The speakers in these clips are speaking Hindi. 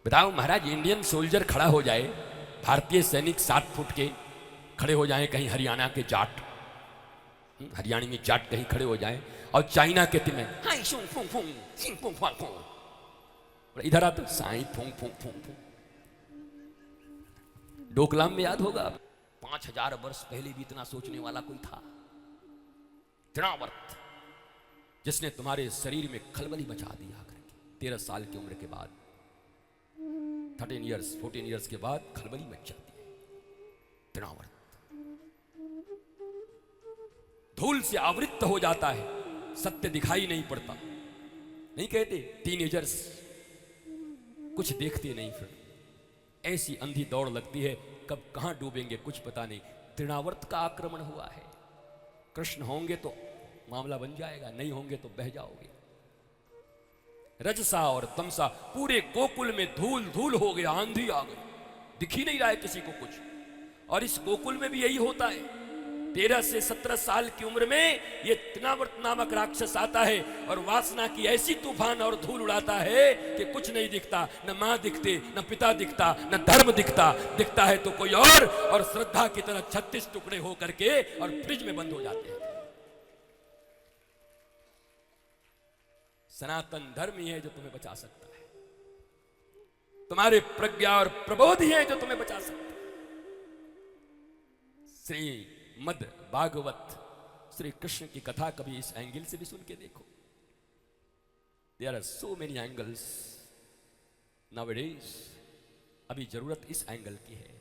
बताओ महाराज, इंडियन सोल्जर खड़ा हो जाए, भारतीय सैनिक 7 फुट के खड़े हो जाएं कहीं हरियाणा के जाट, हरियाणा में जाट कहीं खड़े हो जाएं, और चाइना के में हाय शुंग फुंग फुंग सिंग फुंग फुंग फुंग, इधर आता Sai Fung Fung Fung Fung. Doklam में याद होगा 5000 वर्ष पहले भी इतना सोचने वाला कोई था? तृणावर्त, जिसने तुम्हारे शरीर में खलबली मचा दी आकर के 13 साल की उम्र के बाद, 13 इयर्स 14 इयर्स के बाद खलबली मच जाती है। तृणावर्त धूल से आवृत हो जाता है, सत्य दिखाई नहीं पड़ता। नहीं कहते टीनेजर्स कुछ देखते नहीं, फिर ऐसी अंधी दौड़ लगती है, कब कहां डूबेंगे कुछ पता नहीं। तृणावर्त का आक्रमण हुआ है। कृष्ण होंगे तो मामला बन जाएगा, नहीं होंगे तो बह जाओगे। रजसा और तमसा पूरे गोकुल में धूल धूल हो गया, आंधी आ गई, दिख ही नहीं रहा है किसी को कुछ। और इस गोकुल में भी यही होता है। 13 से 17 साल की उम्र में ये तृणावर्त नामक राक्षस आता है और वासना की ऐसी तूफान और धूल उड़ाता है कि कुछ नहीं दिखता, न मां दिखते, न पिता दिखता, न धर्म दिखता, दिखता है तो कोई और श्रद्धा की तरह 36 टुकड़े हो करके और फ्रिज में बंद हो जाते हैं। सनातन धर्म ही है जो तुम्हें बचा सकता है, तुम्हारे प्रज्ञा और प्रबोध ही है जो तुम्हें बचा सकता है। श्री मद भागवत श्री कृष्ण की कथा कभी इस एंगल से भी सुन के देखो। There are so many angles nowadays. अभी जरूरत इस एंगल की है,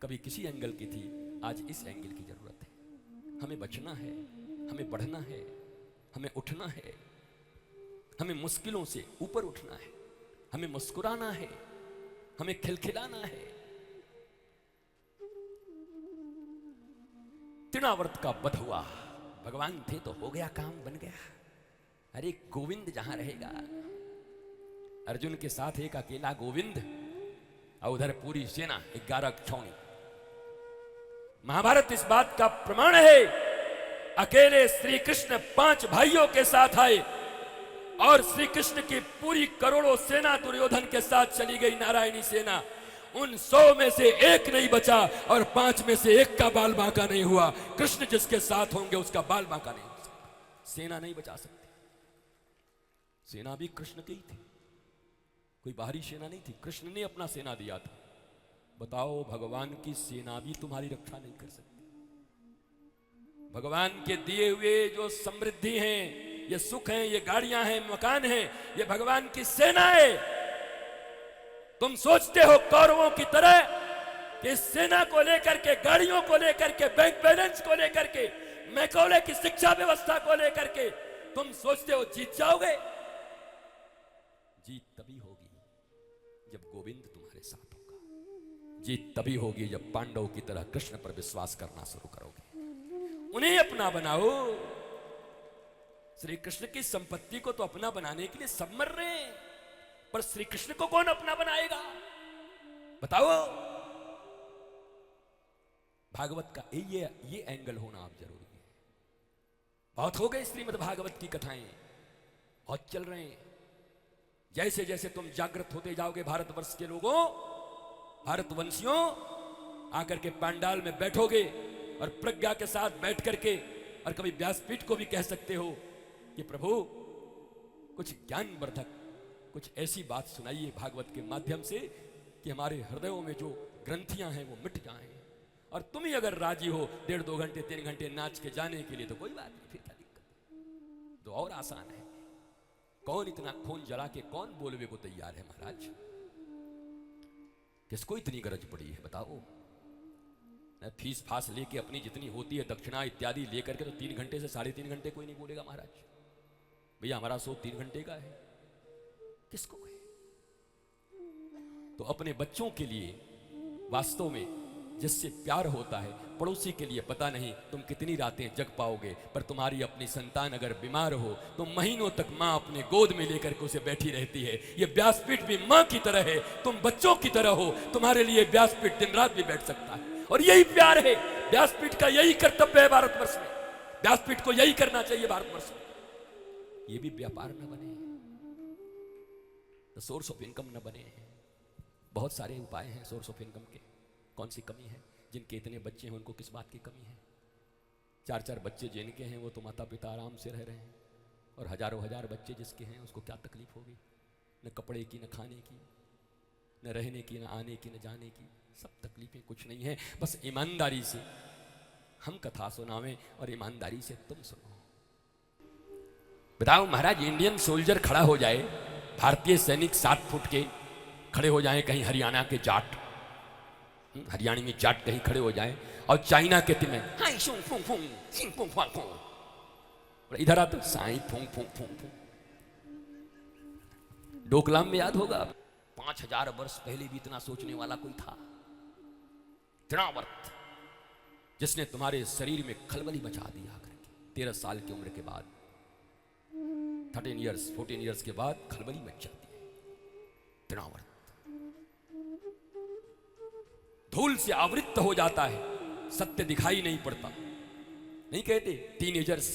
कभी किसी एंगल की थी, आज इस एंगल की जरूरत है। हमें बचना है, हमें बढ़ना है, हमें उठना है, हमें मुश्किलों से ऊपर उठना है, हमें मुस्कुराना है, हमें खिलखिलाना है। तृणावर्त का वध हुआ, भगवान थे तो हो गया, काम बन गया। अरे गोविंद जहां रहेगा, अर्जुन के साथ एक अकेला गोविंद और उधर पूरी सेना 11 छौनी। महाभारत इस बात का प्रमाण है। अकेले श्री कृष्ण 5 भाइयों के साथ आए और श्री कृष्ण की पूरी करोड़ों सेना दुर्योधन के साथ चली गई, नारायणी सेना। उन 100 में से एक नहीं बचा और 5 में से एक का बाल बांका नहीं हुआ। कृष्ण जिसके साथ होंगे उसका बाल बांका नहीं हो सकता। सेना नहीं बचा सकती। सेना भी कृष्ण की ही थी, कोई बाहरी सेना नहीं थी। कृष्ण ने अपना सेना दिया था। बताओ, भगवान की सेना भी तुम्हारी रक्षा नहीं कर सकती। भगवान के दिए हुए जो समृद्धि हैं, ये सुख हैं, ये गाड़ियां हैं, मकान हैं, ये भगवान की सेना है। तुम सोचते हो कौरवों की तरह कि इस सेना को लेकर के, गाड़ियों को लेकर के, बैंक बैलेंस को लेकर के, मैकॉले की शिक्षा व्यवस्था को लेकर के तुम सोचते हो जीत जाओगे? जीत तभी होगी जब गोविंद तुम्हारे साथ होगा। जीत तभी होगी जब पांडव की तरह कृष्ण पर विश्वास करना शुरू करोगे। उन्हें अपना बनाओ। श्री कृष्ण की संपत्ति को तो अपना बनाने के लिए सब मर रहे हैं, पर श्री कृष्ण को कौन अपना बनाएगा? बताओ। भागवत का ये एंगल होना आप जरूरी है। बहुत हो गए श्रीमद् भागवत की कथाएं, बहुत चल रहे हैं। जैसे जैसे तुम जागृत होते जाओगे भारतवर्ष के लोगों, भारतवंशियों, आकर के पंडाल में बैठोगे और प्रज्ञा के साथ बैठ करके और कभी व्यासपीठ को भी कह सकते हो कि प्रभु कुछ ज्ञानवर्धक, कुछ ऐसी बात सुनाइए भागवत के माध्यम से कि हमारे हृदयों में जो ग्रंथियां हैं वो मिट जाएं। और तुम ही अगर राजी हो 1.5-2 घंटे 3 घंटे नाच के जाने के लिए तो कोई बात नहीं, फिर क्या दिक्कत? तो और आसान है। कौन इतना खून जला के कौन बोलवे को तैयार है महाराज? किसको इतनी गरज पड़ी है बताओ? फीस फास लेके अपनी जितनी होती है दक्षिणा इत्यादि लेकर के तो 3 घंटे से 3.5 घंटे कोई नहीं बोलेगा महाराज। भैया हमारा शो 3 घंटे का है, किसको है? तो अपने बच्चों के लिए वास्तव में जिससे प्यार होता है, पड़ोसी के लिए पता नहीं तुम कितनी रातें जग पाओगे, पर तुम्हारी अपनी संतान अगर बीमार हो तो महीनों तक मां अपने गोद में लेकर के उसे बैठी रहती है। ये व्यासपीठ भी मां की तरह है, तुम बच्चों की तरह हो। तुम्हारे लिए व्यासपीठ दिन रात भी बैठ सकता है और यही प्यार है। व्यासपीठ का यही कर्तव्य है भारतवर्ष में। व्यासपीठ को यही करना चाहिए भारतवर्ष में। ये भी व्यापार न बने। तो सोर्स ऑफ इनकम न बने। बहुत सारे उपाय हैं सोर्स ऑफ इनकम के। कौन सी कमी है? जिनके इतने बच्चे हैं उनको किस बात की कमी है? 4-4 बच्चे जिनके हैं वो तो माता पिता आराम से रह रहे हैं, और हजारों हजार बच्चे जिसके हैं उसको क्या तकलीफ होगी? न कपड़े की, न खाने की, न रहने की, न आने की, न जाने की, सब तकलीफें कुछ नहीं है। बस ईमानदारी से हम कथा सुनावें और ईमानदारी से तुम सुनो। बताओ महाराज, इंडियन सोल्जर खड़ा हो जाए, भारतीय सैनिक 7 फुट के खड़े हो जाएं कहीं हरियाणा के जाट, हरियाणा में जाट कहीं खड़े हो जाएं, और चाइना के तिमे हाय शुंग फुंग फुंग सिंग फुंग फुंग फुंग, और इधर आते Sai Fung Fung Fung Fung. Doklam में याद होगा 5000 वर्ष पहले भी इतना सोचने वाला कोई था? तृणावर्त, जिसने तुम्हारे शरीर में खलबली मचा दिया करके 13 साल की उम्र के बाद, 13 इयर्स 14 इयर्स के बाद खलबली मच जाती है। तृणावर्त धूल से आवृत हो जाता है, सत्य दिखाई नहीं पड़ता। नहीं कहते टीनेजर्स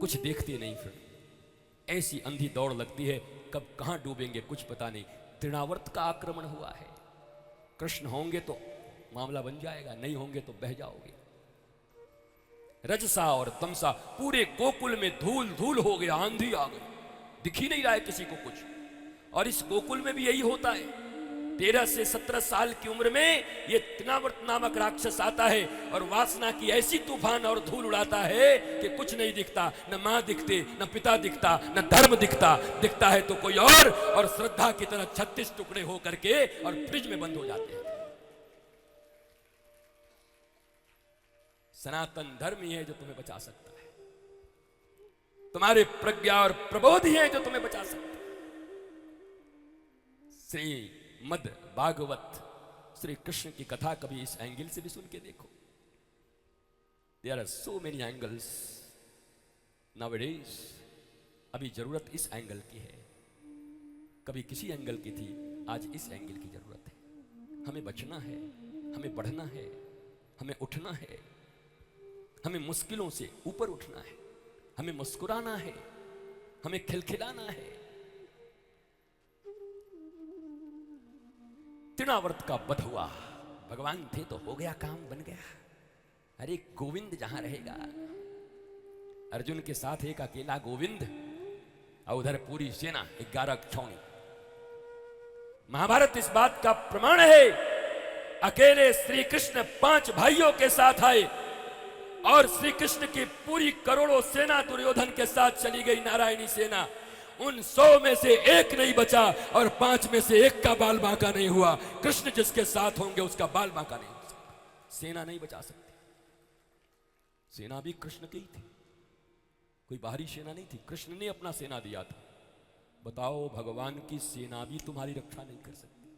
कुछ देखते नहीं, फिर ऐसी अंधी दौड़ लगती है, कब कहां डूबेंगे कुछ पता नहीं। तृणावर्त का आक्रमण हुआ है। कृष्ण होंगे तो मामला बन जाएगा, नहीं होंगे तो बह जाओगे। रजसा और तमसा पूरे गोकुल में धूल धूल हो गया, आंधी आ गई, दिख ही नहीं रहा है किसी को कुछ। और इस गोकुल में भी यही होता है। 13 से 17 साल की उम्र में ये तृणावर्त नामक राक्षस आता है और वासना की ऐसी तूफान और धूल उड़ाता है कि कुछ नहीं दिखता, न मां दिखते, न पिता दिखता, न धर्म दिखता, दिखता है तो कोई और श्रद्धा की तरह 36 टुकड़े हो करके और फ्रिज में बंद हो जाते हैं। सनातन धर्म ही है जो तुम्हें बचा सकता है, तुम्हारे प्रज्ञा और प्रबोध ही है जो तुम्हें बचा सकता है। श्री मद भागवत श्री कृष्ण की कथा कभी इस एंगल से भी सुन के देखो। There are so many angles nowadays. अभी जरूरत इस एंगल की है, कभी किसी एंगल की थी, आज इस एंगल की जरूरत है। हमें बचना है, हमें बढ़ना है, हमें उठना है, हमें मुश्किलों से ऊपर उठना है, हमें मुस्कुराना है, हमें खिलखिलाना है। तृणावर्त का वध हुआ, भगवान थे तो हो गया, काम बन गया। अरे गोविंद जहां रहेगा, अर्जुन के साथ एक अकेला गोविंद और उधर पूरी सेना 11 छौनी। महाभारत इस बात का प्रमाण है। अकेले श्री कृष्ण 5 भाइयों के साथ आए और श्री कृष्ण की पूरी करोड़ों सेना दुर्योधन के साथ चली गई, नारायणी सेना। उन 100 में से एक नहीं बचा और 5 में से एक का बाल बांका नहीं हुआ। कृष्ण जिसके साथ होंगे उसका बाल बांका नहीं हो सकता। सेना नहीं बचा सकती। सेना भी कृष्ण की ही थी, कोई बाहरी सेना नहीं थी। कृष्ण ने अपना सेना दिया था। बताओ, भगवान की सेना भी तुम्हारी रक्षा नहीं कर सकती।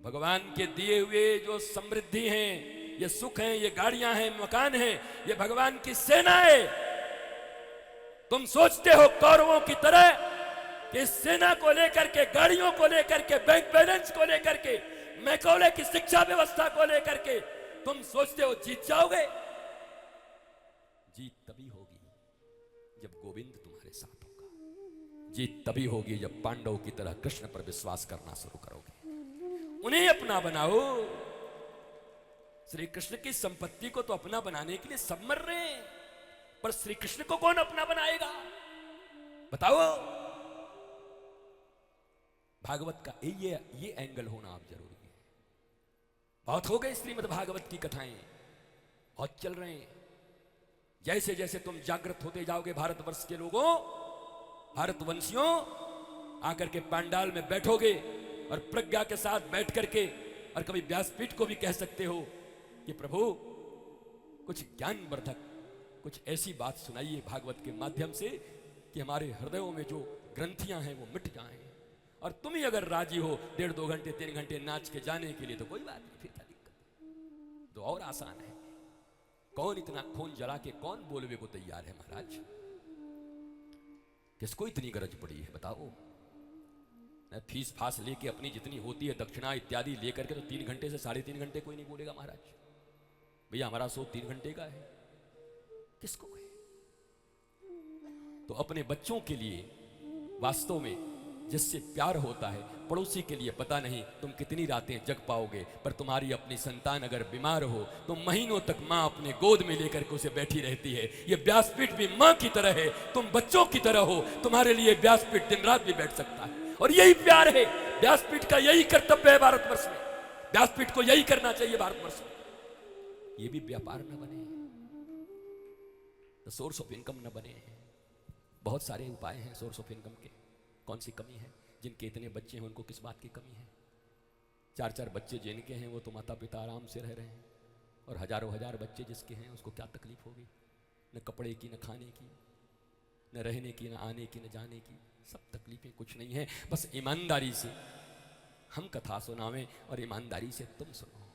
भगवान के दिए हुए जो समृद्धि हैं, ये सुख हैं, ये गाड़ियां हैं, मकान हैं, ये भगवान की सेना है। तुम सोचते हो कौरवों की तरह कि इस सेना को लेकर के, गाड़ियों को लेकर के, बैंक बैलेंस को लेकर के, मैकॉले की शिक्षा व्यवस्था को लेकर के तुम सोचते हो जीत जाओगे? जीत तभी होगी जब गोविंद तुम्हारे साथ होगा। जीत तभी होगी जब पांडव की तरह कृष्ण पर विश्वास करना शुरू करोगे। उन्हें अपना बनाओ। श्री कृष्ण की संपत्ति को तो अपना बनाने के लिए सब मर रहे हैं, पर श्री कृष्ण को कौन अपना बनाएगा? बताओ। भागवत का ये एंगल होना आप जरूरी है। बहुत हो गए श्रीमद् भागवत की कथाएं, बहुत चल रहे हैं। जैसे जैसे तुम जागृत होते जाओगे भारतवर्ष के लोगों, भारतवंशियों, आकर के पंडाल में बैठोगे और प्रज्ञा के साथ बैठ करके, और कभी व्यासपीठ को भी कह सकते हो कि प्रभु कुछ ज्ञानवर्धक, कुछ ऐसी बात सुनाइए भागवत के माध्यम से कि हमारे हृदयों में जो ग्रंथियां हैं वो मिट जाएं। और तुम ही अगर राजी हो 1.5-2 घंटे 3 घंटे नाच के जाने के लिए तो कोई बात नहीं, फिर क्या दिक्कत? तो और आसान है। कौन इतना खून जला के कौन बोलवे को तैयार है महाराज? किसको इतनी गरज पड़ी है बताओ? फीस फास लेके अपनी जितनी होती है दक्षिणा इत्यादि लेकर के तो 3 घंटे से 3.5 घंटे कोई नहीं बोलेगा महाराज। भैया हमारा शो 3 घंटे का है, किसको है? तो अपने बच्चों के लिए वास्तव में जिससे प्यार होता है पड़ोसी के लिए पता नहीं तुम कितनी रातें जग पाओगे, पर तुम्हारी अपनी संतान अगर बीमार हो तो महीनों तक माँ अपने गोद में लेकर के उसे बैठी रहती है। ये व्यासपीठ भी माँ की तरह है, तुम बच्चों की तरह हो, तुम्हारे लिए व्यासपीठ दिन रात भी बैठ सकता है। और यही प्यार है, व्यासपीठ का यही कर्तव्य है भारतवर्ष में, व्यासपीठ को यही करना चाहिए भारतवर्ष में। ये भी व्यापार न बने, सोर्स ऑफ इनकम न बने। बहुत सारे उपाय हैं सोर्स ऑफ इनकम के, कौन सी कमी है? जिनके इतने बच्चे हैं उनको किस बात की कमी है? 4-4 बच्चे जिनके हैं वो तो माता पिता आराम से रह रहे हैं, और हजारों हजार बच्चे जिसके हैं उसको क्या तकलीफ होगी? न कपड़े की, न खाने की, न रहने की, न आने की, न जाने की, सब तकलीफें कुछ नहीं है। बस ईमानदारी से हम कथा सुनावें और ईमानदारी से तुम सुनो।